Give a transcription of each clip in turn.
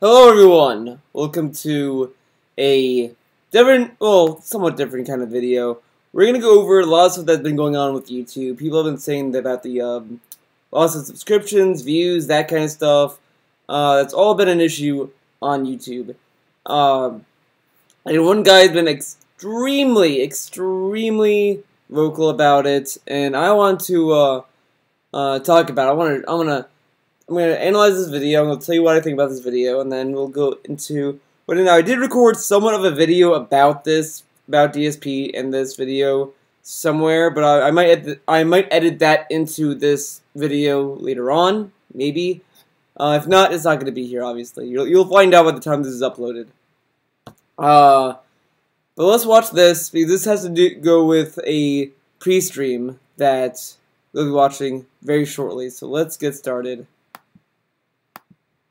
Hello everyone! Welcome to a different, well, somewhat different kind of video. We're gonna go over lots of stuff that's been going on with YouTube. People have been saying about the loss of subscriptions, views, that kind of stuff. That's all been an issue on YouTube. And one guy's been extremely vocal about it, and I want to talk about it. I'm gonna analyze this video. I'm gonna tell you what I think about this video, and then we'll go into. But now I did record somewhat of a video about this, about DSP, in this video somewhere. But I might edit that into this video later on, maybe. If not, it's not gonna be here. Obviously, you'll find out by the time this is uploaded. But let's watch this, because this has to go with a pre-stream that we'll be watching very shortly. So let's get started.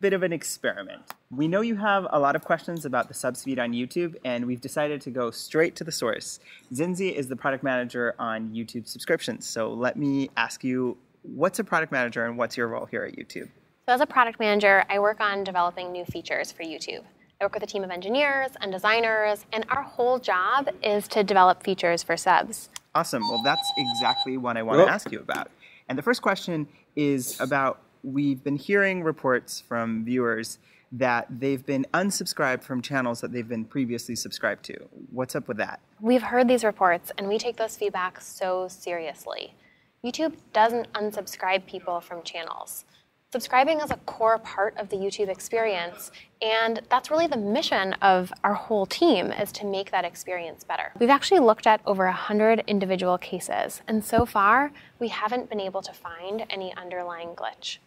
Bit of an experiment. We know you have a lot of questions about the sub speed on YouTube, and we've decided to go straight to the source. Zinzi is the product manager on YouTube subscriptions. So let me ask you, what's a product manager and what's your role here at YouTube? So as a product manager, I work on developing new features for YouTube. I work with a team of engineers and designers, and our whole job is to develop features for subs. Awesome. Well, that's exactly what I want to ask you about. And the first question is about, we've been hearing reports from viewers that they've been unsubscribed from channels that they've been previously subscribed to. What's up with that? We've heard these reports, and we take those feedback so seriously. YouTube doesn't unsubscribe people from channels. Subscribing is a core part of the YouTube experience, and that's really the mission of our whole team, is to make that experience better. We've actually looked at over 100 individual cases, and so far, we haven't been able to find any underlying glitch.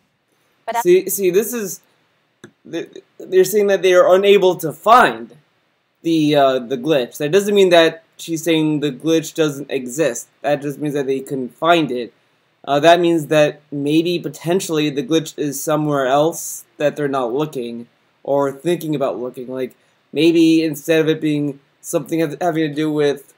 But See, this is, they're saying that they are unable to find the glitch. That doesn't mean that she's saying the glitch doesn't exist. That just means that they couldn't find it. That means that maybe, potentially, the glitch is somewhere else that they're not looking, or thinking about looking. Like, maybe instead of it being something having to do with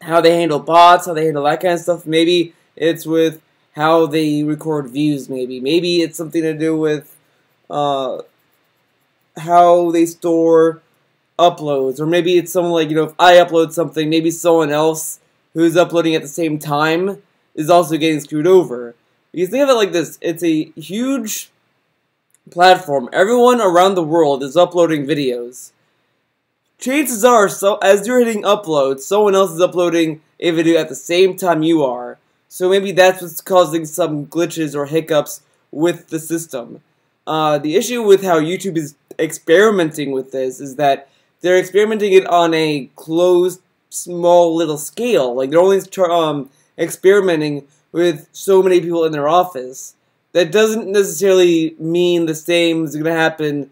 how they handle bots, how they handle that kind of stuff, maybe it's with how they record views, maybe. Maybe it's something to do with how they store uploads, or maybe it's someone like, if I upload something, maybe someone else who's uploading at the same time is also getting screwed over. You think of it like this, it's a huge platform. Everyone around the world is uploading videos. Chances are, so as you're hitting upload, someone else is uploading a video at the same time you are. So maybe that's what's causing some glitches or hiccups with the system. The issue with how YouTube is experimenting with this is that they're experimenting it on a closed, small little scale. Like, they're only experimenting with so many people in their office. That doesn't necessarily mean the same is going to happen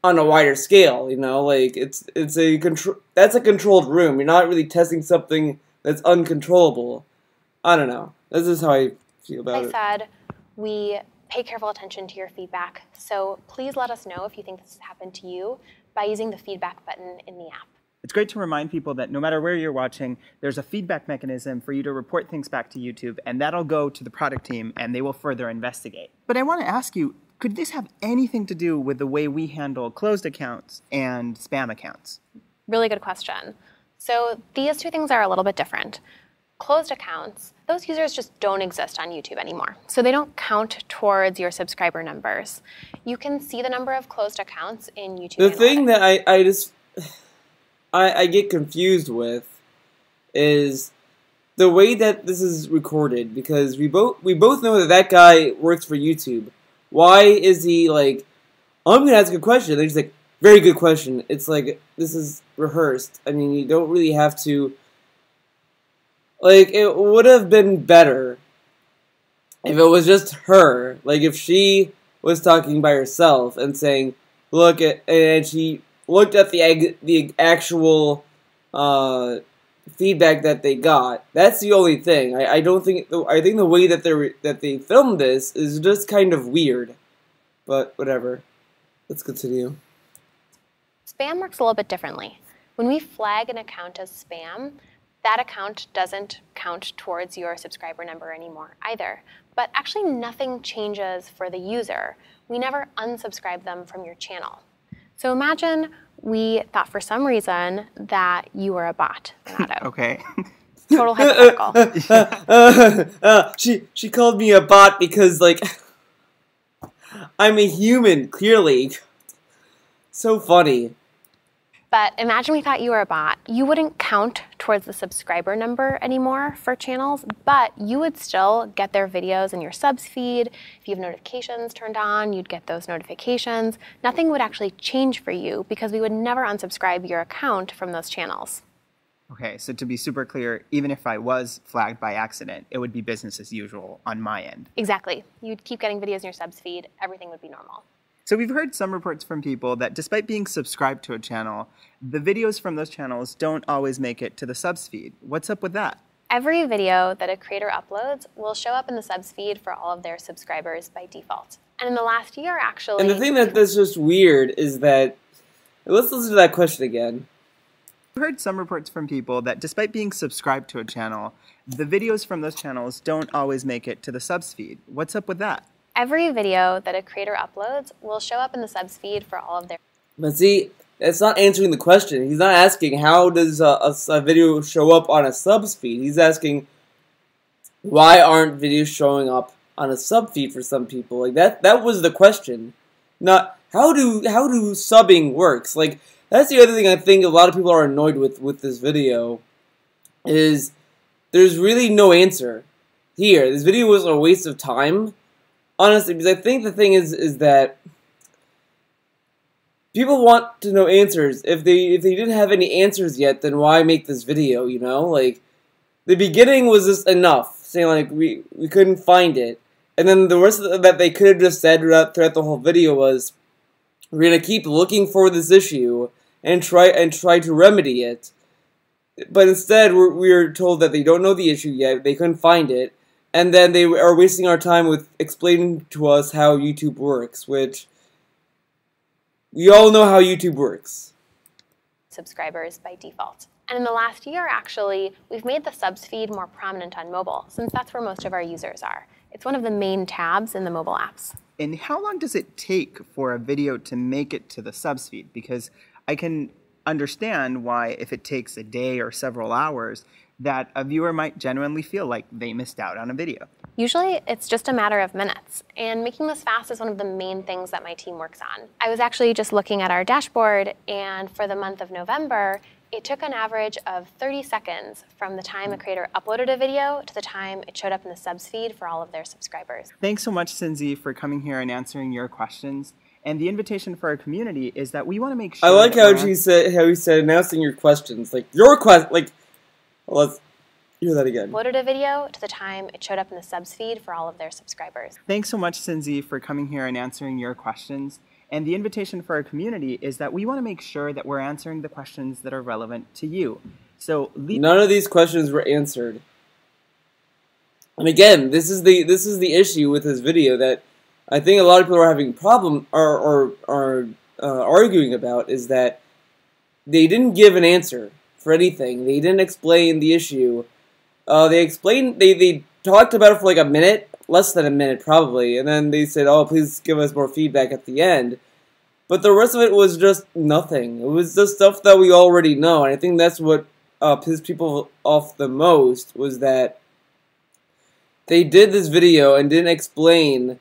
on a wider scale, like that's a controlled room. You're not really testing something that's uncontrollable. I don't know. This is how I feel about it. Like I said, we pay careful attention to your feedback, so please let us know if you think this has happened to you by using the feedback button in the app. It's great to remind people that no matter where you're watching, there's a feedback mechanism for you to report things back to YouTube, and that'll go to the product team, and they will further investigate. But I want to ask you, could this have anything to do with the way we handle closed accounts and spam accounts? Really good question. So these two things are a little bit different. Closed accounts, those users just don't exist on YouTube anymore. So they don't count towards your subscriber numbers. You can see the number of closed accounts in YouTube. The thing that I get confused with is the way that this is recorded, because we both know that guy works for YouTube. Why is he like, I'm gonna ask a question? They're just like, very good question. It's like, this is rehearsed. I mean, you don't really have to. Like, it would have been better if it was just her. Like, if she was talking by herself and saying, look at, and she looked at the actual feedback that they got. That's the only thing. I think the way that they filmed this is just kind of weird. But whatever. Let's continue. Spam works a little bit differently. When we flag an account as spam, that account doesn't count towards your subscriber number anymore either. But actually nothing changes for the user. we never unsubscribe them from your channel. So imagine we thought for some reason that you were a bot, Renato. Okay. Total hypothetical. She called me a bot because, like, I'm a human, clearly. So funny. But imagine we thought you were a bot. You wouldn't count towards the subscriber number anymore for channels, but you would still get their videos in your subs feed. If you have notifications turned on, you'd get those notifications. Nothing would actually change for you because we would never unsubscribe your account from those channels. Okay, so to be super clear, even if I was flagged by accident, it would be business as usual on my end. Exactly. You'd keep getting videos in your subs feed. Everything would be normal. So we've heard some reports from people that despite being subscribed to a channel, the videos from those channels don't always make it to the subs feed. What's up with that? Every video that a creator uploads will show up in the subs feed for all of their subscribers by default. And in the last year, actually... And the thing that's just weird is that... Let's listen to that question again. We've heard some reports from people that despite being subscribed to a channel, the videos from those channels don't always make it to the subs feed. What's up with that? Every video that a creator uploads will show up in the subs feed for all of their... But see, that's not answering the question. He's not asking how does a video show up on a subs feed. He's asking why aren't videos showing up on a sub feed for some people. Like that was the question. Not how do subbing works. Like that's the other thing I think a lot of people are annoyed with this video is there's really no answer here. This video was a waste of time. Honestly, because I think the thing is that people want to know answers. If they didn't have any answers yet, then why make this video, you know? Like, the beginning was just enough, saying, like, we couldn't find it. And then the rest of that they could have just said throughout the whole video was, we're going to keep looking for this issue and try to remedy it. But instead, we're told that they don't know the issue yet, they couldn't find it. And then they are wasting our time with explaining to us how YouTube works, which we all know how YouTube works. Subscribers by default. And in the last year, actually, we've made the subs feed more prominent on mobile, since that's where most of our users are. It's one of the main tabs in the mobile apps. And how long does it take for a video to make it to the subs feed? Because I can understand why if it takes a day or several hours, that a viewer might genuinely feel like they missed out on a video. Usually, it's just a matter of minutes, and making this fast is one of the main things that my team works on. I was actually just looking at our dashboard, and for the month of November, it took an average of 30 seconds from the time a creator uploaded a video to the time it showed up in the subs feed for all of their subscribers. Thanks so much, Cindy, for coming here and answering your questions. And the invitation for our community is that we want to make sure... I like how he said announcing your questions. Like, your question, like... Let's hear that again. Uploaded a video to the time it showed up in the subs feed for all of their subscribers. Thanks so much, Cindy, for coming here and answering your questions. And the invitation for our community is that we want to make sure that we're answering the questions that are relevant to you. So none of these questions were answered. And again, this is the issue with this video that I think a lot of people are having arguing about is that they didn't give an answer for anything. They didn't explain the issue. They talked about it for like a minute, less than a minute probably, and then they said, oh, please give us more feedback at the end. But the rest of it was just nothing. It was just stuff that we already know, and I think that's what pissed people off the most, was that they did this video and didn't explain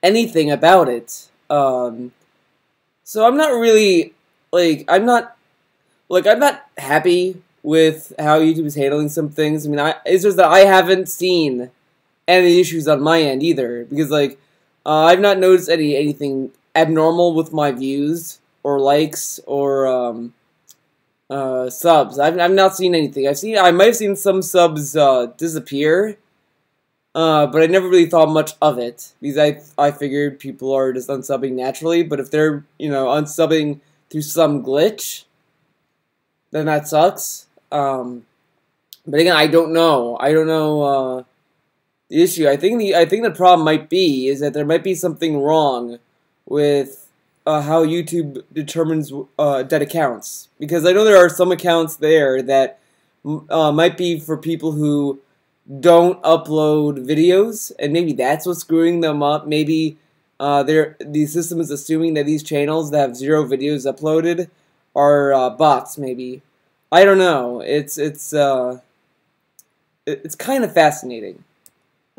anything about it. So I'm not really, I'm not happy with how YouTube is handling some things. I mean, it's just that I haven't seen any issues on my end either, because I've not noticed anything abnormal with my views or likes or subs. I've not seen anything. I might have seen some subs disappear, but I never really thought much of it because I figured people are just unsubbing naturally. But if they're unsubbing through some glitch, then that sucks. But again, I don't know. The issue. I think the problem might be is that there might be something wrong with how YouTube determines dead accounts, because I know there are some accounts there that might be for people who don't upload videos, and maybe that's what's screwing them up. Maybe the system is assuming that these channels that have 0 videos uploaded are bots. Maybe, I don't know. It's kind of fascinating.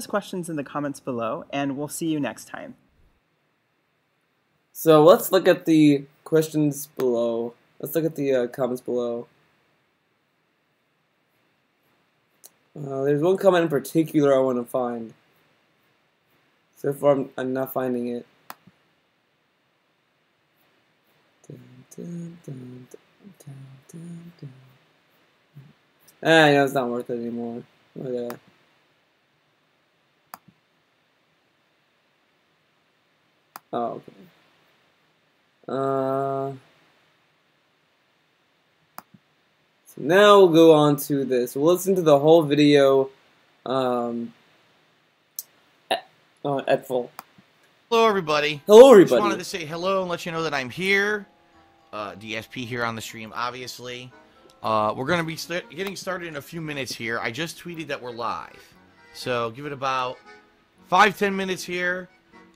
Questions in the comments below, and we'll see you next time. So let's look at the questions below. Let's look at the comments below. There's one comment in particular I want to find. So far, I'm not finding it. Yeah, it's not worth it anymore. Okay. Oh, okay. So now we'll go on to this. We'll listen to the whole video at full. Hello, everybody. Hello, everybody. Just wanted to say hello and let you know that I'm here. DSP here on the stream, obviously. We're going to be getting started in a few minutes here. I just tweeted that we're live. So give it about 5-10 minutes here.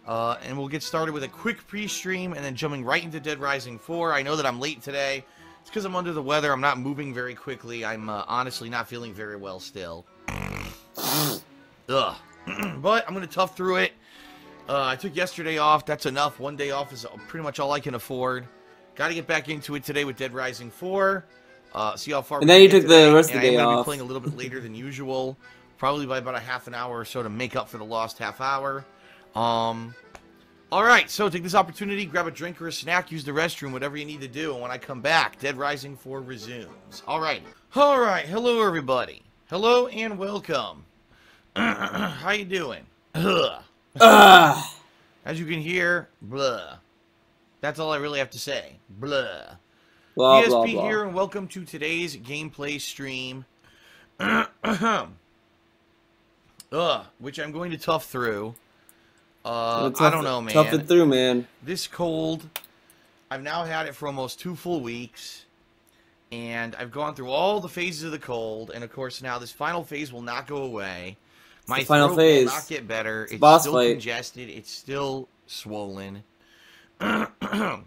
And we'll get started with a quick pre-stream and then jumping right into Dead Rising 4. I know that I'm late today. It's because I'm under the weather. I'm not moving very quickly. I'm honestly not feeling very well still. Ugh. But I'm going to tough through it. I took yesterday off. That's enough. 1 day off is pretty much all I can afford. Got to get back into it today with Dead Rising 4. See how far. And then you took the rest of the day off. I'm going to be playing a little bit later than usual. Probably by about a half an hour or so to make up for the lost half hour. Alright, so take this opportunity, grab a drink or a snack, use the restroom, whatever you need to do, and when I come back, Dead Rising 4 resumes. Alright, hello everybody. Hello and welcome. How you doing? As you can hear, blah. That's all I really have to say. Blah. Blah, DSP blah, blah. here, and welcome to today's gameplay stream. Which I'm going to tough through. I don't know, man. Tough it through, man. This cold, I've now had it for almost 2 full weeks, and I've gone through all the phases of the cold, and of course now this final phase will not go away. My throat will not get better. It's boss still fight. Congested. It's still swollen. The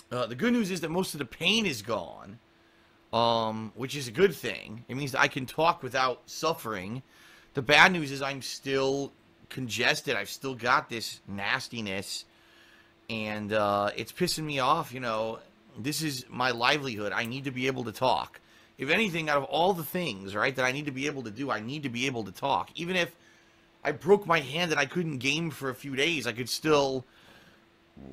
good news is that most of the pain is gone, which is a good thing. It means that I can talk without suffering. The bad news is I'm still congested. I've still got this nastiness, and it's pissing me off. You know, this is my livelihood. I need to be able to talk. If anything, out of all the things, right, that I need to be able to do, I need to be able to talk. Even if I broke my hand and I couldn't game for a few days, I could still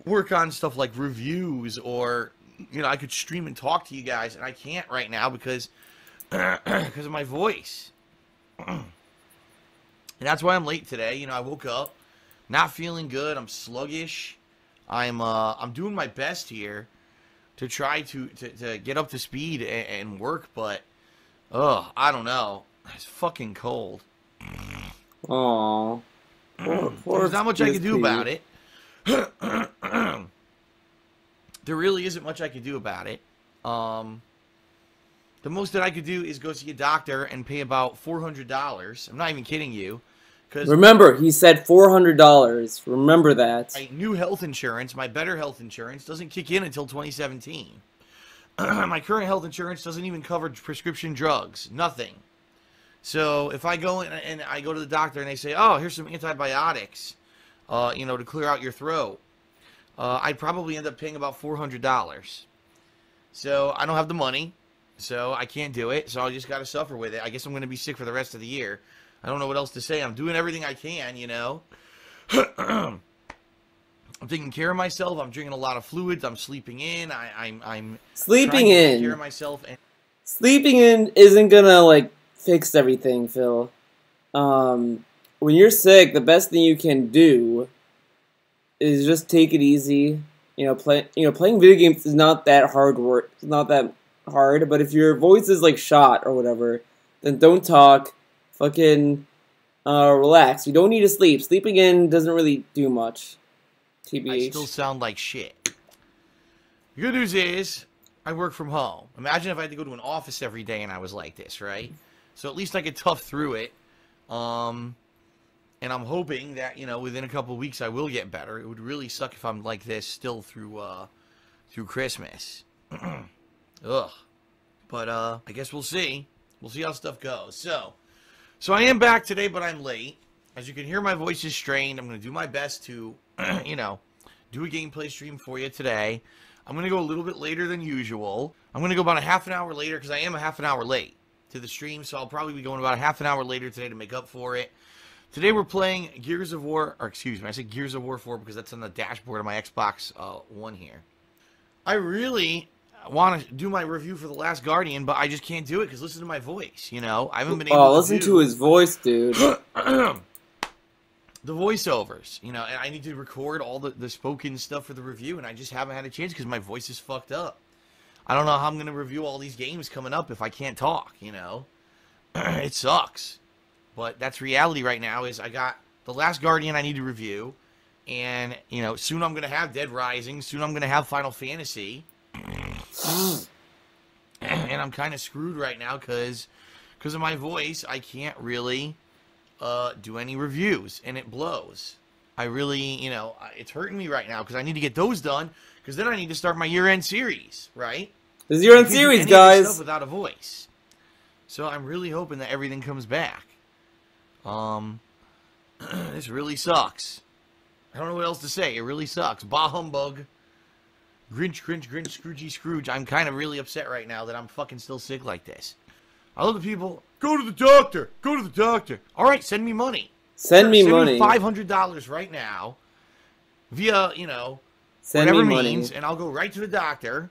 work on stuff like reviews, or, you know, I could stream and talk to you guys, and I can't right now because of my voice. And that's why I'm late today. You know, I woke up not feeling good. I'm sluggish. I'm doing my best here to try to get up to speed and work, but I don't know. It's fucking cold. Aww. There's not much I can do about it. There really isn't much I could do about it. The most that I could do is go see a doctor and pay about $400. I'm not even kidding you. Remember, he said $400. Remember that. My new health insurance, my better health insurance, doesn't kick in until 2017. My current health insurance doesn't even cover prescription drugs. Nothing. So if I go in and I go to the doctor and they say, oh, here's some antibiotics, you know, to clear out your throat, I'd probably end up paying about $400. So I don't have the money, so I can't do it, so I just got to suffer with it. I guess I'm going to be sick for the rest of the year. I don't know what else to say. I'm doing everything I can, you know. I'm taking care of myself. I'm drinking a lot of fluids. I'm sleeping in. I'm sleeping in. Take care of myself. And sleeping in isn't gonna like fix everything, Phil. When you're sick, the best thing you can do is just take it easy. Playing video games is not that hard work. It's not that hard. But if your voice is like shot or whatever, then don't talk. Fucking relax. You don't need to sleep. Sleeping in doesn't really do much. TBH. I still sound like shit. The good news is I work from home. Imagine if I had to go to an office every day and I was like this, right? So at least I could tough through it. And I'm hoping that, you know, within a couple of weeks I will get better. It would really suck if I'm like this still through Christmas. Ugh. But I guess we'll see. We'll see how stuff goes. So I am back today, but I'm late. As you can hear, my voice is strained. I'm going to do my best to, you know, do a gameplay stream for you today. I'm going to go a little bit later than usual. I'm going to go about a half an hour later because I am a half an hour late to the stream. So I'll probably be going about a half an hour later today to make up for it. Today we're playing Gears of War, or excuse me, I said Gears of War 4 because that's on the dashboard of my Xbox One here. I really want to do my review for The Last Guardian, but I just can't do it because listen to my voice, you know? I haven't been able to listen to his voice, dude. The voiceovers, you know, and I need to record all the spoken stuff for the review, and I just haven't had a chance because my voice is fucked up. I don't know how I'm going to review all these games coming up if I can't talk, you know? It sucks. But that's reality right now is I got The Last Guardian I need to review. And, you know, soon I'm going to have Dead Rising. Soon I'm going to have Final Fantasy. And I'm kind of screwed right now because of my voice. I can't really do any reviews. And it blows. I really, you know, it's hurting me right now because I need to get those done. Because then I need to start my year-end series, right? This is year-end series, guys. Stuff without a voice. So I'm really hoping that everything comes back. This really sucks. I don't know what else to say. It really sucks. Bah humbug. Grinch, Grinch, Grinch, Scroogey, Scrooge. I'm kind of really upset right now that I'm fucking still sick like this. I love the people. Go to the doctor. Go to the doctor. All right, send me money. Send me money. $500 right now via, you know, whatever means, and I'll go right to the doctor,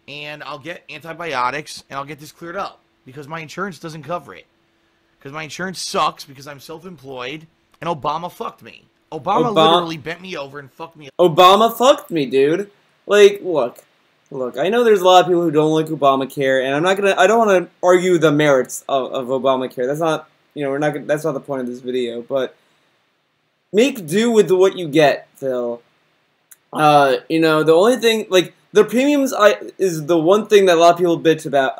and I'll get antibiotics, and I'll get this cleared up because my insurance doesn't cover it. Because my insurance sucks because I'm self-employed, and Obama fucked me. Obama literally bent me over and fucked me up. Obama fucked me, dude. Like, look, I know there's a lot of people who don't like Obamacare, and I don't want to argue the merits of Obamacare. That's not, you know, that's not the point of this video, but make do with what you get, Phil. You know, the only thing, like, the premiums is the one thing that a lot of people bitch about,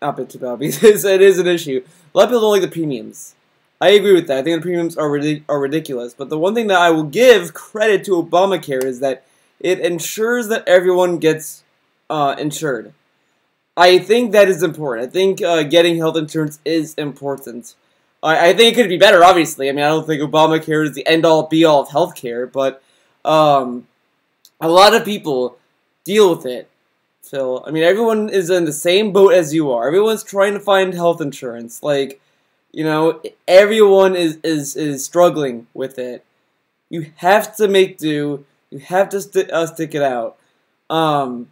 not bitch about, because it is an issue. A lot of people don't like the premiums. I agree with that. I think the premiums are ridiculous. But the one thing that I will give credit to Obamacare is that it ensures that everyone gets insured. I think that is important. I think getting health insurance is important. I think it could be better, obviously. I mean, I don't think Obamacare is the end-all, be-all of healthcare, but a lot of people deal with it. So, I mean, everyone is in the same boat as you are. Everyone's trying to find health insurance. Like, you know, everyone is struggling with it. You have to make do. You have to stick it out. But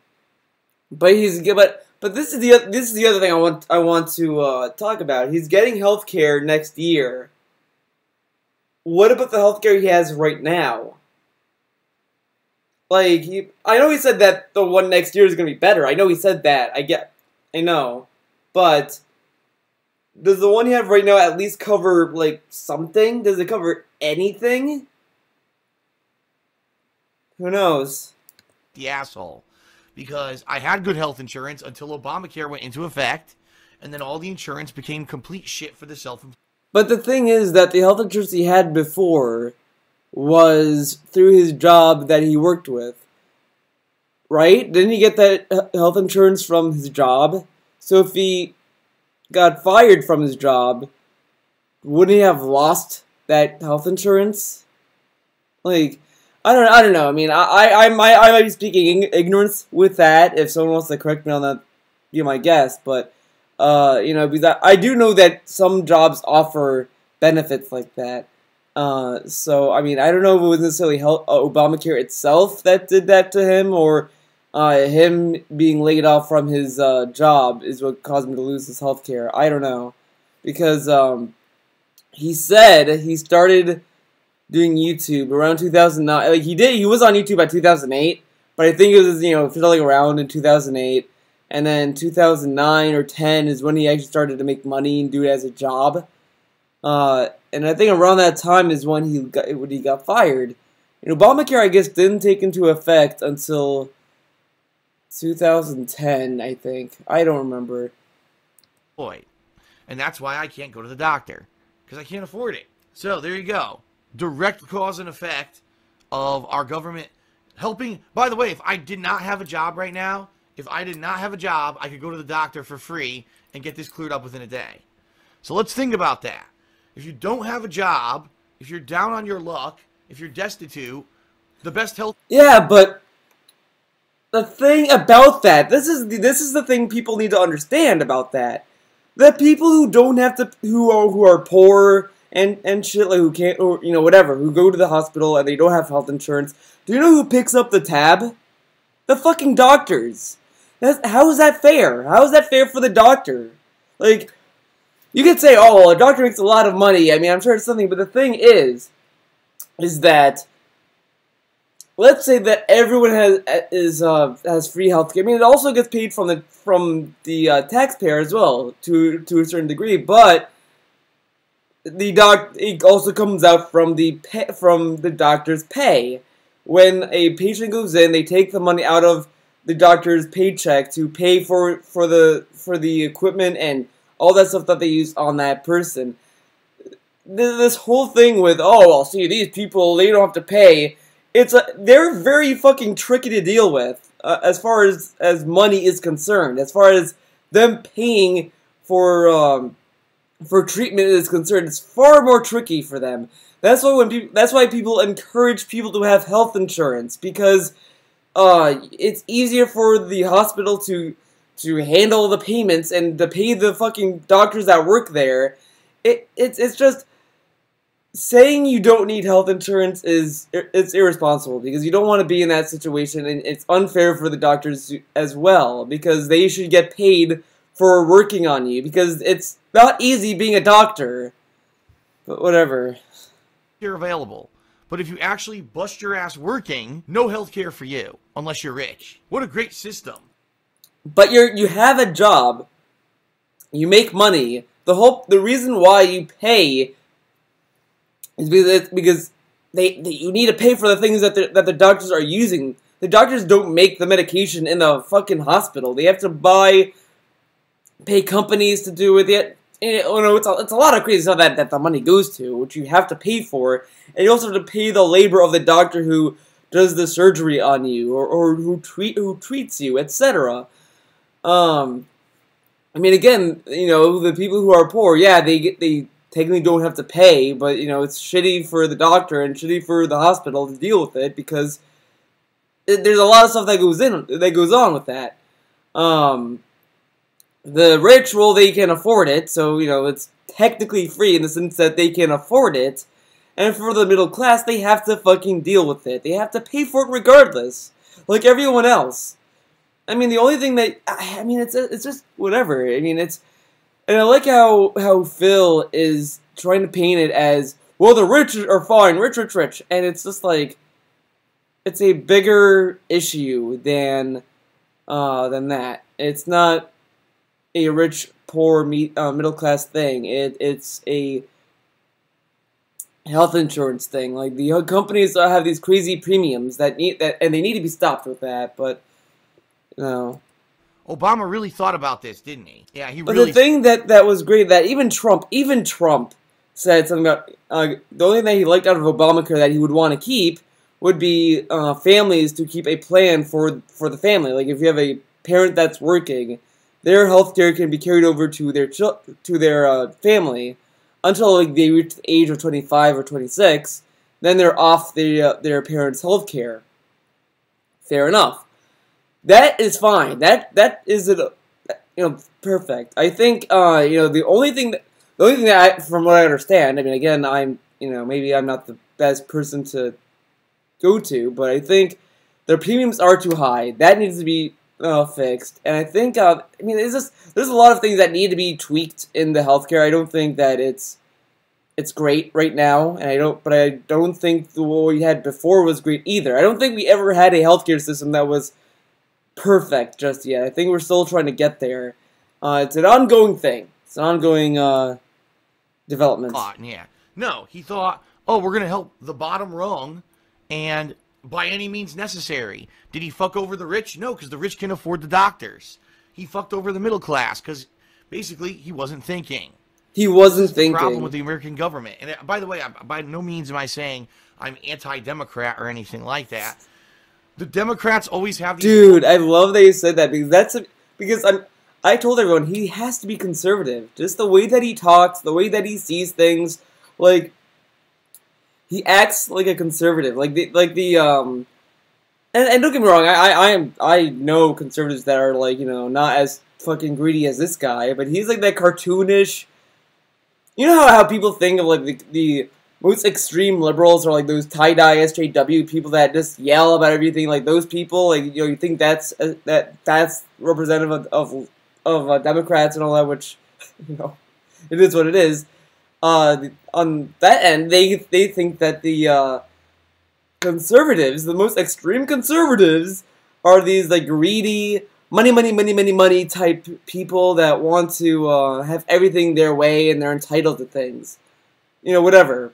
this is the other thing I want to talk about. He's getting healthcare next year. What about the healthcare he has right now? Like, I know he said that the one next year is going to be better. I know he said that. I know. But does the one you have right now at least cover, like, something? Does it cover anything? Who knows? The asshole. Because I had good health insurance until Obamacare went into effect, and then all the insurance became complete shit for the self-employed. But the thing is that the health insurance he had before was through his job that he worked with. Right? Didn't he get that health insurance from his job? So if he got fired from his job, wouldn't he have lost that health insurance? Like, I don't know. I mean, I might be speaking ignorance with that. If someone wants to correct me on that, be my guest. But, you know, because I do know that some jobs offer benefits like that. So, I mean, I don't know if it was necessarily Obamacare itself that did that to him, or him being laid off from his job is what caused him to lose his health care. I don't know. Because he said he started doing YouTube around 2009. Like, he was on YouTube by 2008, but I think it was, you know, fiddling around in 2008. And then 2009 or 10 is when he actually started to make money and do it as a job. And I think around that time is when he got fired. And Obamacare, I guess, didn't take into effect until 2010, I think. I don't remember. And that's why I can't go to the doctor. Because I can't afford it. So there you go. Direct cause and effect of our government helping. By the way, if I did not have a job right now, I could go to the doctor for free and get this cleared up within a day. So let's think about that. If you don't have a job, if you're down on your luck, if you're destitute, the best health... Yeah, but the thing about that, this is the thing people need to understand about that. The people who don't have to, who are poor and shit, like who can't, or you know, whatever, who go to the hospital and they don't have health insurance, do you know who picks up the tab? The fucking doctors. How is that fair? How is that fair for the doctor? Like, you could say, oh, well, a doctor makes a lot of money. I mean, I'm sure it's something, but the thing is that, let's say that everyone has free healthcare. I mean, it also gets paid from the taxpayer as well to a certain degree, but it also comes out from the doctor's pay. When a patient goes in, they take the money out of the doctor's paycheck to pay for the equipment and all that stuff that they use on that person. This whole thing with, oh, well, see, these people, they don't have to pay. They're very fucking tricky to deal with as far as money is concerned. As far as them paying for treatment is concerned, it's far more tricky for them. That's why people encourage people to have health insurance, because it's easier for the hospital to handle the payments and to pay the fucking doctors that work there. It's just saying you don't need health insurance it's irresponsible, because you don't want to be in that situation, and it's unfair for the doctors as well, because they should get paid for working on you, because it's not easy being a doctor. But whatever. You're available. But if you actually bust your ass working, no health care for you, unless you're rich. What a great system. But you have a job, you make money. The reason why you pay is because you need to pay for the things that the doctors are using. The doctors don't make the medication in the fucking hospital. They have to pay companies to do with it. You know, it's a lot of crazy stuff that the money goes to, which you have to pay for, and you also have to pay the labor of the doctor who does the surgery on you, or who treats you, etc. I mean, again, you know, the people who are poor, yeah, they technically don't have to pay, but you know, it's shitty for the doctor and shitty for the hospital to deal with it, because there's a lot of stuff that goes on with that. The rich, well, they can afford it, so, you know, it's technically free in the sense that they can afford it. And for the middle class, they have to fucking deal with it. They have to pay for it regardless, like everyone else. I mean, the only thing that, I mean, it's just whatever. I mean, and I like how Phil is trying to paint it as, well, the rich are fine, rich, and it's just like, it's a bigger issue than that. It's not a rich, poor, middle class thing. It's a health insurance thing. Like, the companies have these crazy premiums and they need to be stopped with that. But no. Obama really thought about this, didn't he? Yeah, he But really. the thing that was great, that even Trump said something about the only thing that he liked out of Obamacare that he would want to keep would be families to keep a plan for the family. Like, if you have a parent that's working, their health care can be carried over to their family until like they reach the age of 25 or 26. Then they're off their parents' health care. Fair enough. That is fine. That is perfect. I think the only thing that from what I understand, I mean, again, maybe I'm not the best person to go to, but I think their premiums are too high. That needs to be fixed, and I think there's a lot of things that need to be tweaked in the healthcare. I don't think that it's great right now, and I don't think what we had before was great either. I don't think we ever had a healthcare system that was perfect just yet. I think we're still trying to get there. It's an ongoing thing. It's an ongoing development. Yeah. No, he thought, oh, we're gonna help the bottom rung, and by any means necessary. Did he fuck over the rich? No, because the rich can afford the doctors. He fucked over the middle class because basically he wasn't thinking. He wasn't That's the problem thinking. with the American government. And by the way, by no means am I saying I'm anti-Democrat or anything like that. The Democrats always have these... Dude, I love that you said that, because I told everyone he has to be conservative. Just the way that he talks, the way that he sees things, like he acts like a conservative. And don't get me wrong, I know conservatives that are like, you know, not as fucking greedy as this guy, but he's like that cartoonish. You know how people think of like the most extreme liberals are like those tie-dye SJW people that just yell about everything, like those people, like, you know, you think that's representative of Democrats and all that, which, you know, it is what it is. On that end, they think that the conservatives, the most extreme conservatives, are these like greedy, money type people that want to have everything their way and they're entitled to things. You know, whatever.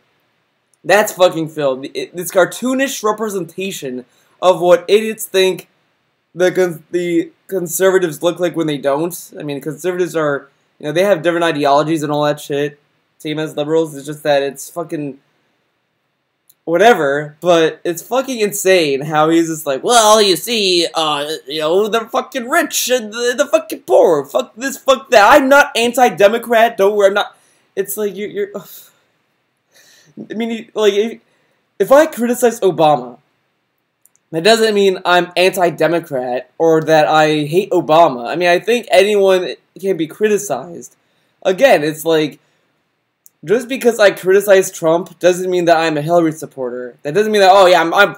That's fucking filled. This cartoonish representation of what idiots think the conservatives look like when they don't. I mean, conservatives are, you know, they have different ideologies and all that shit. Same as liberals. It's just that it's fucking whatever. But it's fucking insane how he's just like, well, you see, you know, the fucking rich and the fucking poor. Fuck this, fuck that. I'm not anti-Democrat. Don't worry, I'm not. It's like you're I mean, like, if I criticize Obama, that doesn't mean I'm anti-Democrat or that I hate Obama. I mean, I think anyone can be criticized. Again, it's like, just because I criticize Trump doesn't mean that I'm a Hillary supporter. That doesn't mean that, oh yeah, I'm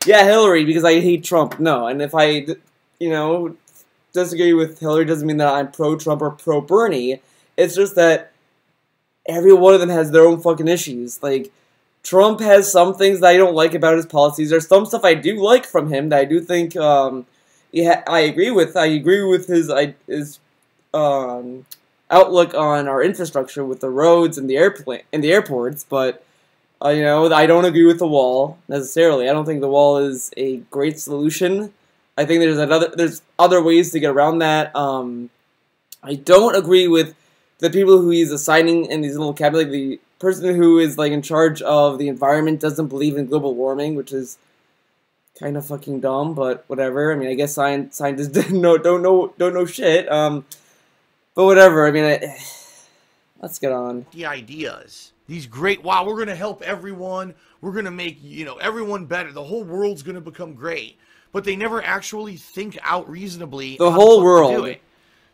Hillary because I hate Trump. No, and if I, you know, disagree with Hillary doesn't mean that I'm pro-Trump or pro-Bernie. It's just that every one of them has their own fucking issues. Like, Trump has some things that I don't like about his policies. There's some stuff I do like from him that I do think I agree with. I agree with his outlook on our infrastructure with the roads and the airports. But you know, I don't agree with the wall necessarily. I don't think the wall is a great solution. I think there's other ways to get around that. I don't agree with the people who he's assigning in these little cabinets. Like the person who is like in charge of the environment doesn't believe in global warming, which is kind of fucking dumb, but whatever. I mean, I guess scientists don't know shit. But whatever. I mean, let's get on. The ideas, these great, wow, we're gonna help everyone. We're gonna make, you know, everyone better. The whole world's gonna become great. But they never actually think out reasonably. The whole world. To do it.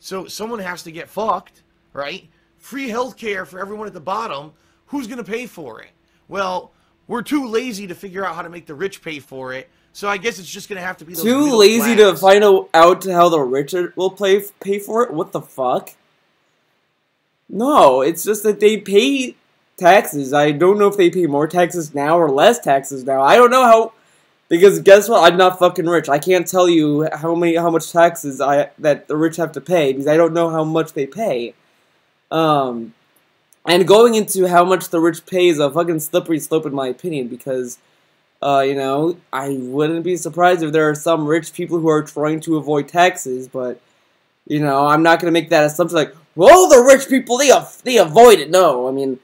So someone has to get fucked. Right? Free healthcare for everyone at the bottom. Who's going to pay for it? Well, we're too lazy to figure out how to make the rich pay for it. So I guess it's just going to have to be those too lazy to find out how the rich will pay for it? What the fuck? No, it's just that they pay taxes. I don't know if they pay more taxes now or less taxes now. I don't know how, because guess what? I'm not fucking rich. I can't tell you how much taxes that the rich have to pay because I don't know how much they pay. And going into how much the rich pay is a fucking slippery slope in my opinion, because, you know, I wouldn't be surprised if there are some rich people who are trying to avoid taxes, but, you know, I'm not going to make that assumption like, well, the rich people, they avoid it. No, I mean,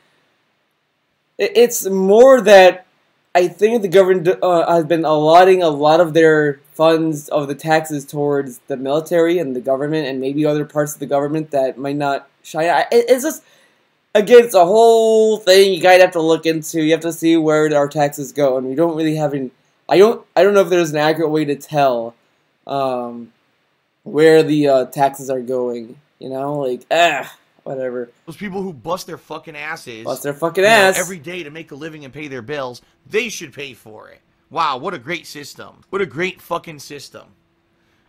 it's more that I think the government has been allotting a lot of their funds of the taxes towards the military and the government and maybe other parts of the government that might not shine. It's just, again, it's a whole thing you guys have to look into. You have to see where our taxes go, and we don't really have any. I don't know if there's an accurate way to tell where the taxes are going. You know, like whatever. Those people who bust their fucking asses, every day to make a living and pay their bills, they should pay for it. Wow, what a great system. What a great fucking system.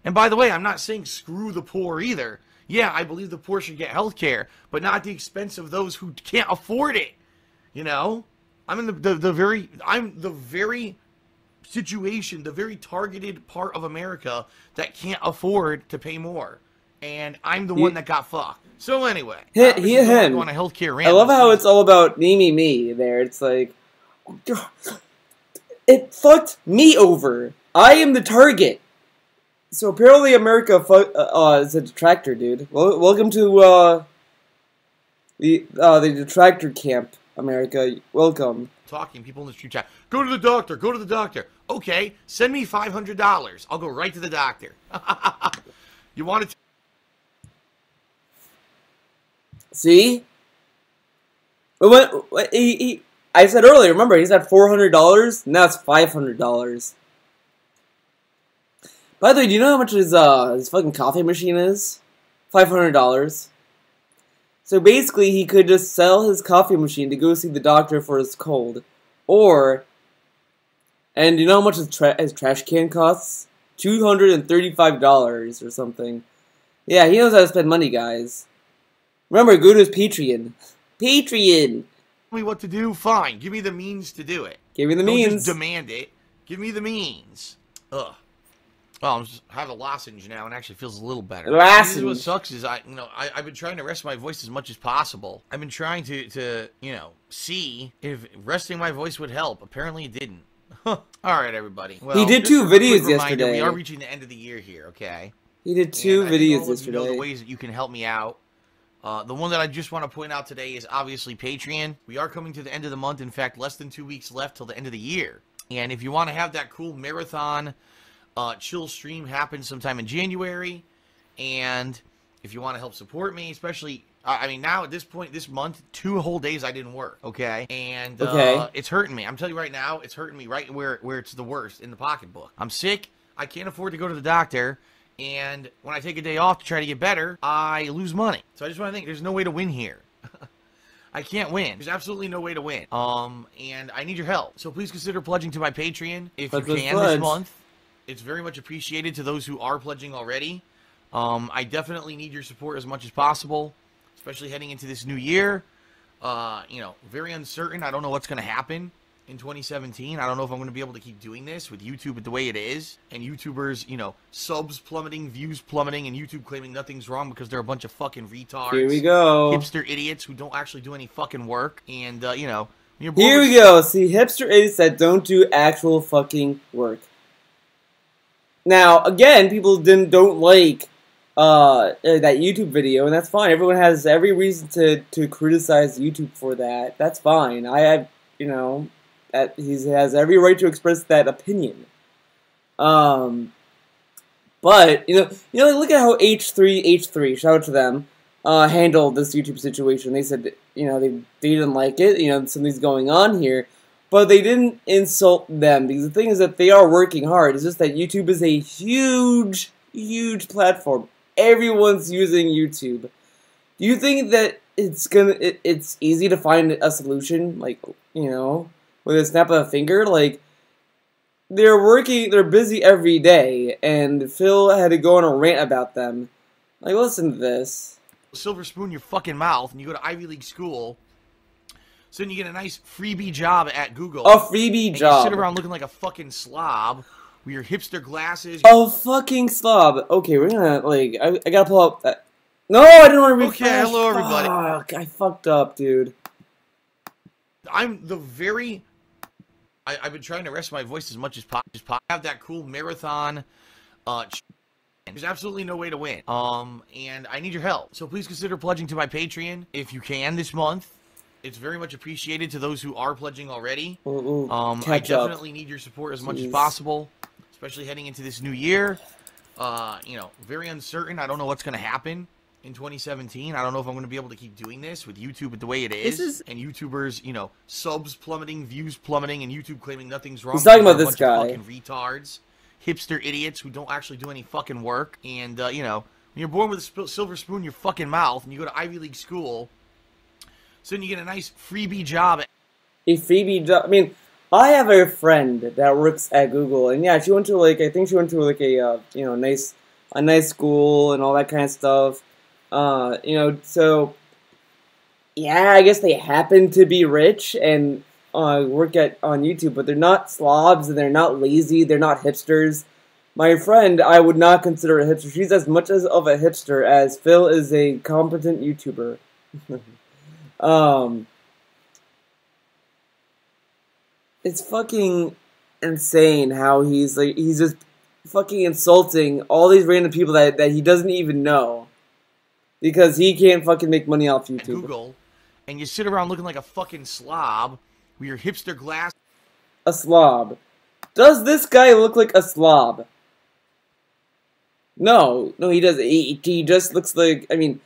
And by the way, I'm not saying screw the poor either. Yeah, I believe the poor should get health care, but not at the expense of those who can't afford it. You know? I'm in the very situation, the very targeted part of America that can't afford to pay more. And I'm the one that got fucked. So anyway, him. On a healthcare rant. I love how it's all about me there. It's like, it fucked me over. I am the target. So apparently America is a detractor, dude. Well, welcome to The detractor camp, America, welcome. Talking people in the street chat. Go to the doctor. Go to the doctor. Okay, send me $500. I'll go right to the doctor. You want to? See? I said earlier, remember, he's at $400, now it's $500. By the way, do you know how much his fucking coffee machine is? $500. So basically, he could just sell his coffee machine to go see the doctor for his cold. Or, and you know how much his trash can costs? $235 or something. Yeah, he knows how to spend money, guys. Remember, go to his Patreon. Patreon! Tell me what to do? Fine. Give me the means to do it. Give me the Don't means. Just demand it. Give me the means. Ugh. Well, I have a lozenge now, and it actually feels a little better. Lozenge. What sucks is I've been trying to rest my voice as much as possible. I've been trying to see if resting my voice would help. Apparently, it didn't. All right, everybody. Well, he did 2 videos yesterday. We are reaching the end of the year here, okay? He did 2 videos yesterday. You know the ways that you can help me out. The one that I just want to point out today is obviously Patreon. We are coming to the end of the month. In fact, less than 2 weeks left till the end of the year. And if you want to have that cool marathon chill stream happen sometime in January, and if you want to help support me, especially, I mean, now at this point, this month, 2 whole days I didn't work, okay? And it's hurting me. I'm telling you right now, it's hurting me right where it's the worst, in the pocketbook. I'm sick. I can't afford to go to the doctor. And when I take a day off to try to get better, I lose money. So I just want to think, there's no way to win here. I can't win. There's absolutely no way to win. And I need your help. So please consider pledging to my Patreon if you can this month. It's very much appreciated to those who are pledging already. I definitely need your support as much as possible, especially heading into this new year. Very uncertain. I don't know what's going to happen in 2017. I don't know if I'm going to be able to keep doing this with YouTube the way it is, and YouTubers, subs plummeting, views plummeting, and YouTube claiming nothing's wrong because they're a bunch of fucking retards. Here we go. Hipster idiots who don't actually do any fucking work, and, Here we go. See, hipster idiots that don't do actual fucking work. Now, again, people don't like that YouTube video, and that's fine. Everyone has every reason to criticize YouTube for that. That's fine. I have, that he has every right to express that opinion. But look at how H3, shout out to them, handled this YouTube situation. They said, they didn't like it. Something's going on here. But they didn't insult them, because the thing is that they are working hard. It's just that YouTube is a huge, huge platform. Everyone's using YouTube. Do you think that it's easy to find a solution, with a snap of a finger? They're busy every day, and Phil had to go on a rant about them. Listen to this. Silver spoon your fucking mouth, and you go to Ivy League school. So then you get a nice freebie job at Google. A freebie job. You sit around looking like a fucking slob with your hipster glasses. A fucking slob. Okay, we're gonna, I gotta pull up that. No, I didn't want to refresh. Okay, hello everybody. Fuck, I fucked up, dude. I've been trying to rest my voice as much as possible. Have that cool marathon. There's absolutely no way to win. And I need your help. So please consider pledging to my Patreon if you can this month. It's very much appreciated to those who are pledging already. I definitely need your support as much as possible, especially heading into this new year. Very uncertain. I don't know what's going to happen in 2017. I don't know if I'm going to be able to keep doing this with YouTube the way it is. And YouTubers, subs plummeting, views plummeting, and YouTube claiming nothing's wrong. He's talking about this guy. Fucking retards, hipster idiots who don't actually do any fucking work. And, when you're born with a silver spoon in your fucking mouth and you go to Ivy League school, so then you get a nice freebie job. A freebie job? I mean, I have a friend that works at Google, and yeah, she went to I think she went to a nice school and all that kind of stuff. So yeah, I guess they happen to be rich and work on YouTube, but they're not slobs and they're not lazy. They're not hipsters. My friend, I would not consider a hipster. She's as much of a hipster as Phil is a competent YouTuber. It's fucking insane how he's just fucking insulting all these random people that he doesn't even know because he can't fucking make money off YouTube. Google, and you sit around looking like a fucking slob with your hipster glasses. A slob. Does this guy look like a slob? No, he doesn't. He just looks like, I mean,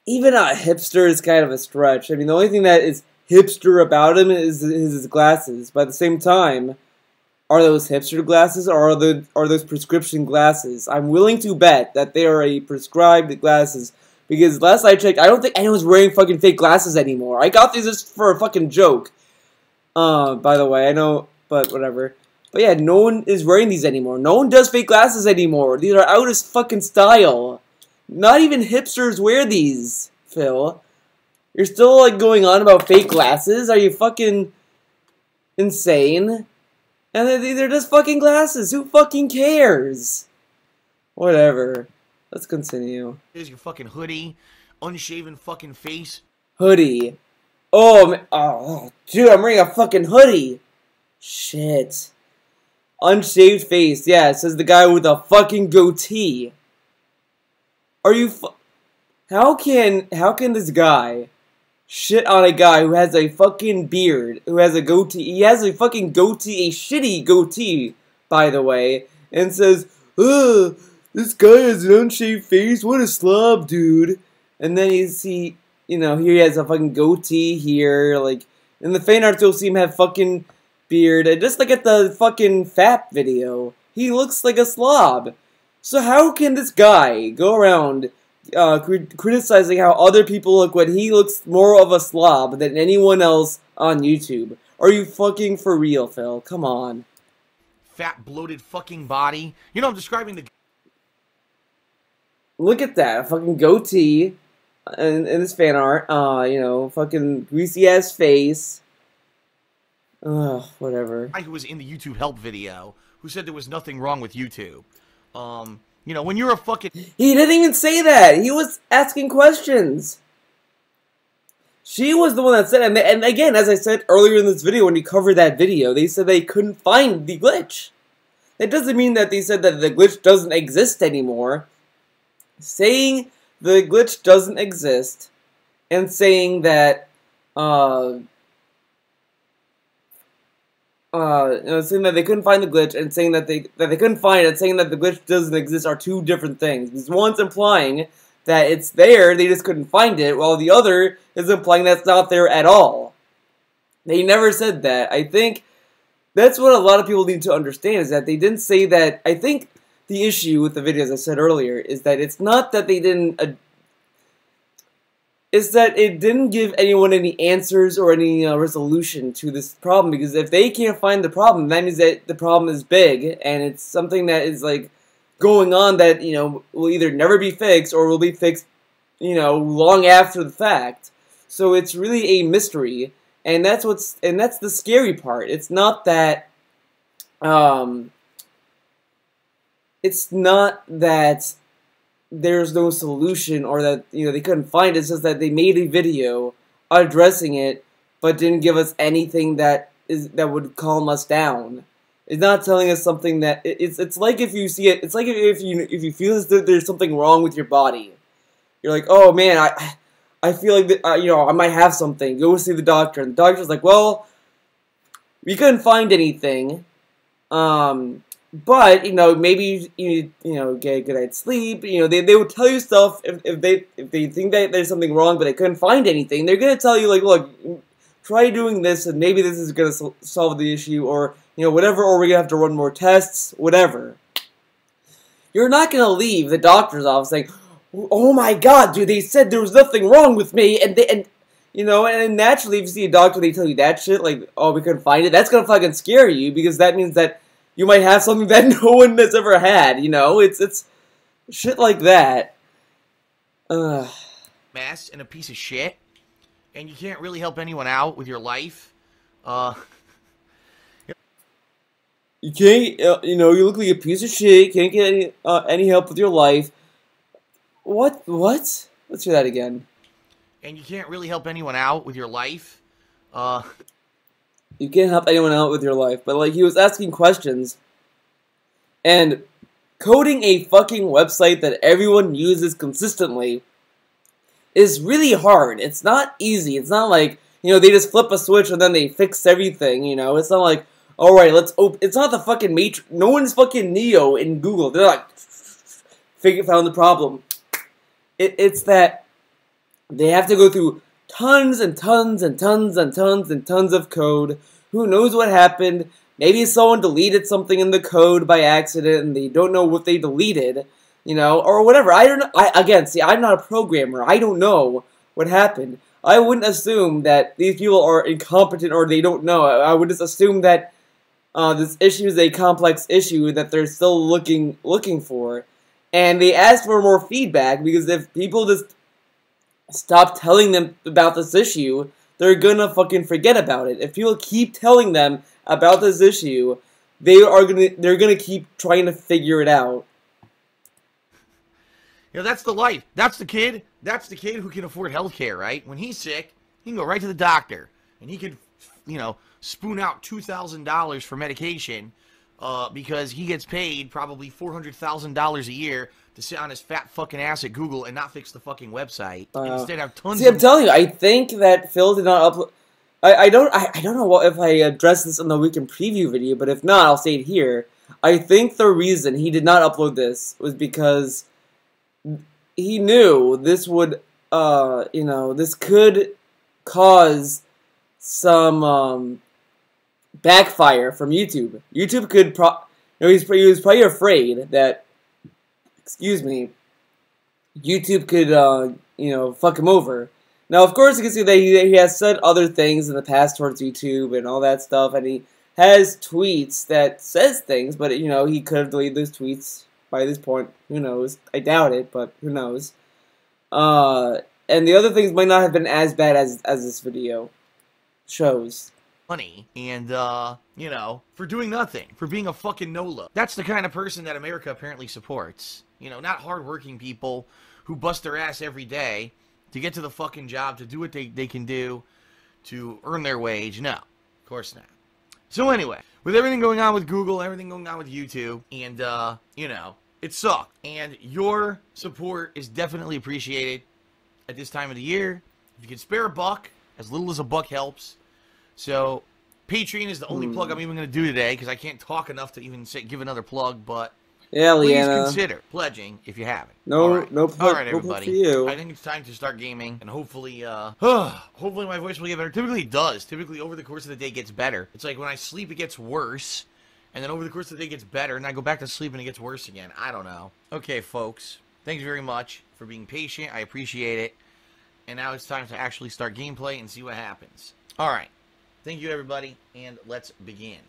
even a hipster is kind of a stretch. I mean, the only thing that is hipster about him is his glasses. But at the same time, are those hipster glasses or are those prescription glasses? I'm willing to bet that they are prescribed glasses. Because last I checked, I don't think anyone's wearing fucking fake glasses anymore. I got these just for a fucking joke. By the way, I know, but whatever. But yeah, no one is wearing these anymore. No one does fake glasses anymore. These are out of fucking style. Not even hipsters wear these, Phil. You're still, like, going on about fake glasses? Are you fucking insane? And they're just fucking glasses. Who fucking cares? Whatever. Let's continue. Here's your fucking hoodie, unshaven fucking face. Hoodie. Oh, dude, I'm wearing a fucking hoodie. Shit. Unshaved face. Yeah, it says the guy with a fucking goatee. Are you How can this guy shit on a guy who has a fucking beard, who has a goatee? He has a fucking goatee, a shitty goatee, by the way, and says, ugh, this guy has an unshaved face, what a slob, dude. And then you see, you know, here he has a fucking goatee here, like, in the fan art you'll see him have fucking beard, and just like at the fucking FAP video, he looks like a slob. So how can this guy go around criticizing how other people look when he looks more of a slob than anyone else on YouTube? Are you fucking for real, Phil? Come on. Fat, bloated fucking body. You know, I'm describing the... Look at that, a fucking goatee in this fan art. You know, fucking greasy ass face. Ugh, whatever. Guy who was in the YouTube help video, who said there was nothing wrong with YouTube. You know, when you're a fucking... He didn't even say that. He was asking questions. She was the one that said it. And again, as I said earlier in this video, when we covered that video, they said they couldn't find the glitch. That doesn't mean that they said that the glitch doesn't exist anymore. Saying the glitch doesn't exist and saying that, saying that they couldn't find the glitch and saying that they couldn't find it and saying that the glitch doesn't exist are two different things. Because one's implying that it's there, they just couldn't find it, while the other is implying that's not there at all. They never said that. I think that's what a lot of people need to understand, is that they didn't say that. I think the issue with the video, as I said earlier, is that it's not that they didn't... Is that it didn't give anyone any answers or any resolution to this problem, because if they can't find the problem, that means that the problem is big, and it's something that is, like, going on that, you know, will either never be fixed or will be fixed, you know, long after the fact. So it's really a mystery, and that's the scary part. It's not that, it's not that there's no solution or that, you know, they couldn't find it. It's just that they made a video addressing it, but didn't give us anything that would calm us down. It's not telling us something that it's like if you see it. It's like if you feel that there's something wrong with your body. You're like, oh man, I feel like that, you know, I might have something. Go see the doctor, and the doctor's like, well, we couldn't find anything. But, you know, maybe you know, get a good night's sleep. You know, they would tell you stuff if they think that there's something wrong, but they couldn't find anything. They're gonna tell you, like, look, try doing this, and maybe this is gonna solve the issue, or, you know, whatever, or we're gonna have to run more tests, whatever. You're not gonna leave the doctor's office saying, oh my god, dude, they said there was nothing wrong with me, and you know, and naturally, if you see a doctor, they tell you that shit, like, oh, we couldn't find it. That's gonna fucking scare you, because that means that you might have something that no one has ever had, you know? It's shit like that. Mess and a piece of shit, and you can't really help anyone out with your life. You can't, you know, you look like a piece of shit, you can't get any help with your life. What? Let's hear that again. And you can't really help anyone out with your life. You can't help anyone out with your life, but, like, he was asking questions and coding a fucking website that everyone uses consistently is really hard. It's not easy. It's not like, you know, they just flip a switch and then they fix everything, you know? It's not like, alright, let's open... It's not the fucking Matrix. No one's fucking Neo in Google. They're like, found the problem. It's that they have to go through tons and tons and tons and tons and tons of code. Who knows what happened? Maybe someone deleted something in the code by accident and they don't know what they deleted, you know, or whatever. I don't know. Again, see, I'm not a programmer. I don't know what happened. I wouldn't assume that these people are incompetent or they don't know. I would just assume that this issue is a complex issue that they're still looking for. And they ask for more feedback because if people just stop telling them about this issue, they're gonna fucking forget about it. If people keep telling them about this issue, they're gonna keep trying to figure it out. You know, that's the life. That's the kid who can afford healthcare, right? When he's sick, he can go right to the doctor, and he can, you know, spoon out $2,000 for medication because he gets paid probably $400,000 a year to sit on his fat fucking ass at Google and not fix the fucking website. And instead have tons See, I'm telling you, I think that Phil did not upload... I don't know if I addressed this in the weekend preview video, but if not, I'll say it here. I think the reason he did not upload this was because he knew this would, you know, this could cause some, backfire from YouTube. YouTube could you know, he was probably afraid that, excuse me, YouTube could, you know, fuck him over. Now, of course, you can see that he has said other things in the past towards YouTube and all that stuff, and he has tweets that says things, but, you know, he could have deleted those tweets by this point. Who knows? I doubt it, but who knows? And the other things might not have been as bad as this video shows. Money and, you know, for doing nothing, for being a fucking NOLA. That's the kind of person that America apparently supports. You know, not hardworking people who bust their ass every day to get to the fucking job, to do what they can do, to earn their wage. No, of course not. So anyway, with everything going on with Google, everything going on with YouTube, and, you know, it sucked. And your support is definitely appreciated at this time of the year. If you can spare a buck, as little as a buck helps. So, Patreon is the only plug I'm even going to do today, because I can't talk enough to even give another plug, but yeah, please Leanna, consider pledging if you haven't. No, all right. no, all right, everybody. For you. I think it's time to start gaming, and hopefully, hopefully my voice will get better. Typically it does. Typically over the course of the day it gets better. It's like when I sleep it gets worse, and then over the course of the day it gets better, and I go back to sleep and it gets worse again. I don't know. Okay, folks. Thanks very much for being patient. I appreciate it. And now it's time to actually start gameplay and see what happens. All right. Thank you, everybody, and let's begin.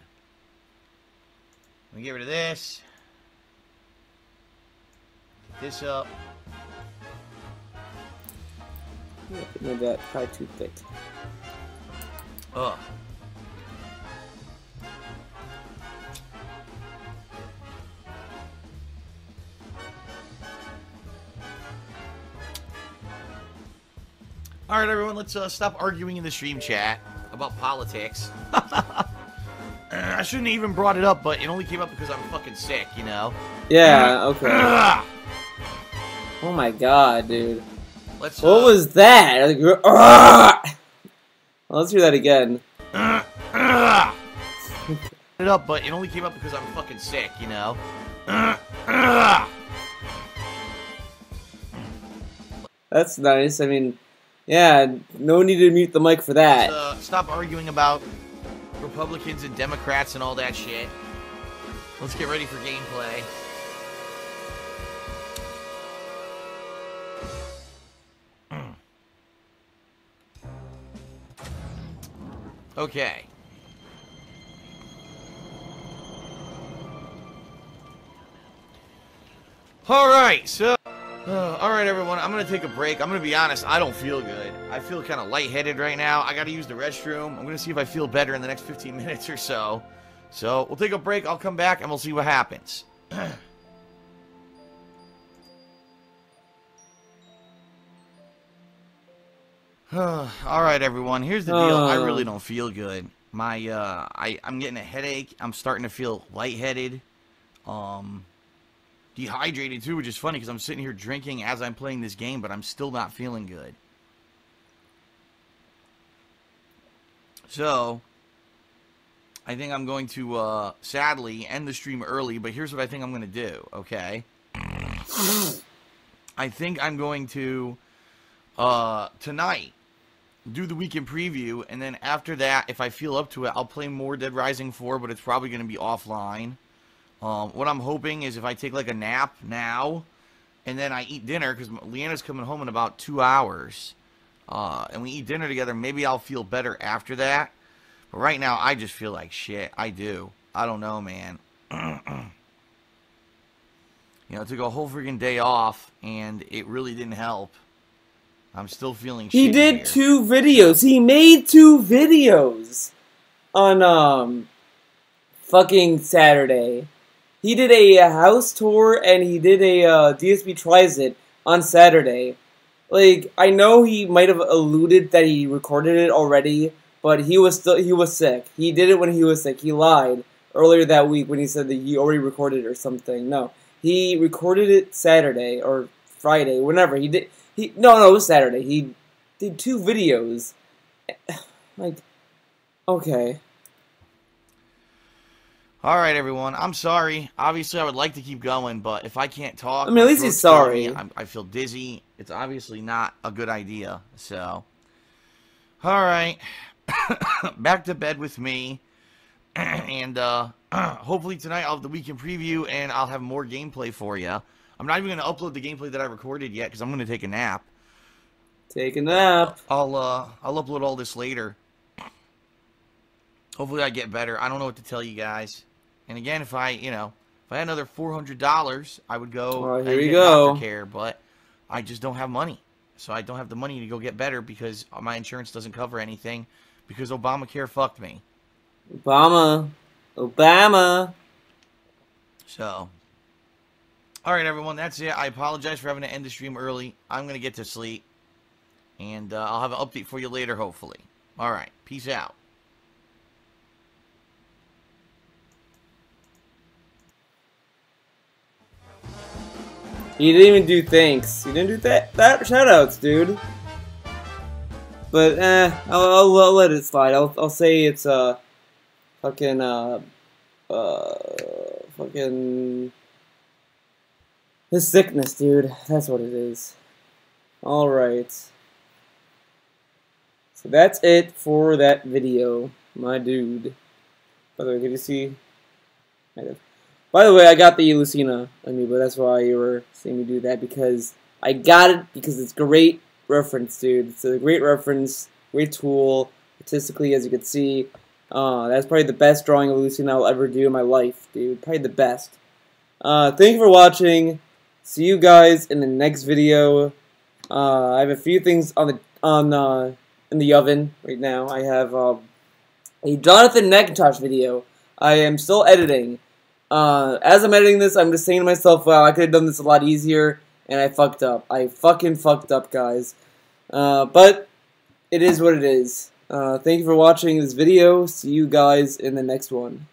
Let me get rid of this. Get this up. Made that probably too thick. Ugh. All right, everyone, let's stop arguing in the stream chat about politics. I shouldn't have even brought it up, but it only came up because I'm fucking sick, you know? Yeah, okay. Oh my god, dude. Let's, what was that? Let's hear that again. it up, but it only came up because I'm fucking sick, you know? That's nice. I mean, yeah, no need to mute the mic for that. Let's, stop arguing about Republicans and Democrats and all that shit. Let's get ready for gameplay. Okay. Alright, so... Alright, everyone, I'm gonna take a break. I'm gonna be honest, I don't feel good. I feel kind of lightheaded right now. I gotta use the restroom. I'm gonna see if I feel better in the next 15 minutes or so. So, we'll take a break, I'll come back, and we'll see what happens. Alright, everyone, here's the deal. I really don't feel good. I'm getting a headache. I'm starting to feel lightheaded. dehydrated too, which is funny because I'm sitting here drinking as I'm playing this game, but I'm still not feeling good. So, I think I'm going to, sadly, end the stream early, but here's what I think I'm going to do, okay? I think I'm going to, tonight, do the weekend preview, and then after that, if I feel up to it, I'll play more Dead Rising 4, but it's probably going to be offline. What I'm hoping is if I take, like, a nap now, and then I eat dinner, because Leanna's coming home in about 2 hours, and we eat dinner together, maybe I'll feel better after that. But right now, I just feel like shit. I do. I don't know, man. You know, I took a whole freaking day off, and it really didn't help. I'm still feeling shit. He did 2 videos. He made 2 videos on, fucking Saturday. He did a house tour, and he did a, DSP Tries It on Saturday. Like, I know he might have alluded that he recorded it already, but he was sick. He did it when he was sick. He lied earlier that week when he said that he already recorded it or something. No, he recorded it Saturday or Friday, whenever he did. No, it was Saturday. He did 2 videos. Like, okay. All right, everyone. I'm sorry. Obviously, I would like to keep going, but if I can't talk, I mean, at least he's sorry. I feel dizzy. It's obviously not a good idea. So, all right. Back to bed with me. And hopefully tonight I'll have the weekend preview and I'll have more gameplay for you. I'm not even going to upload the gameplay that I recorded yet because I'm going to take a nap. Take a nap. I'll upload all this later. Hopefully I get better. I don't know what to tell you guys. And again, if I had another $400, I would go and get doctor care, but I just don't have money. So I don't have the money to go get better because my insurance doesn't cover anything because Obamacare fucked me. Obama. So, all right, everyone, that's it. I apologize for having to end the stream early. I'm going to get to sleep, and I'll have an update for you later, hopefully. All right, peace out. He didn't even do thanks. He didn't do that shoutouts, dude. But I'll let it slide. I'll say it's fucking his sickness, dude. That's what it is. All right. So that's it for that video, my dude. By the way, can you see? By the way, I got the Lucina on me, but that's why you were seeing me do that, because I got it because it's great reference, dude. It's a great reference, great tool, artistically, as you can see. That's probably the best drawing of Lucina I'll ever do in my life, dude. Probably the best. Thank you for watching. See you guys in the next video. I have a few things in the oven right now. I have a Jonathan McIntosh video. I am still editing. As I'm editing this, I'm just saying to myself, wow, I could have done this a lot easier, and I fucked up. I fucking fucked up, guys. But it is what it is. Thank you for watching this video. See you guys in the next one.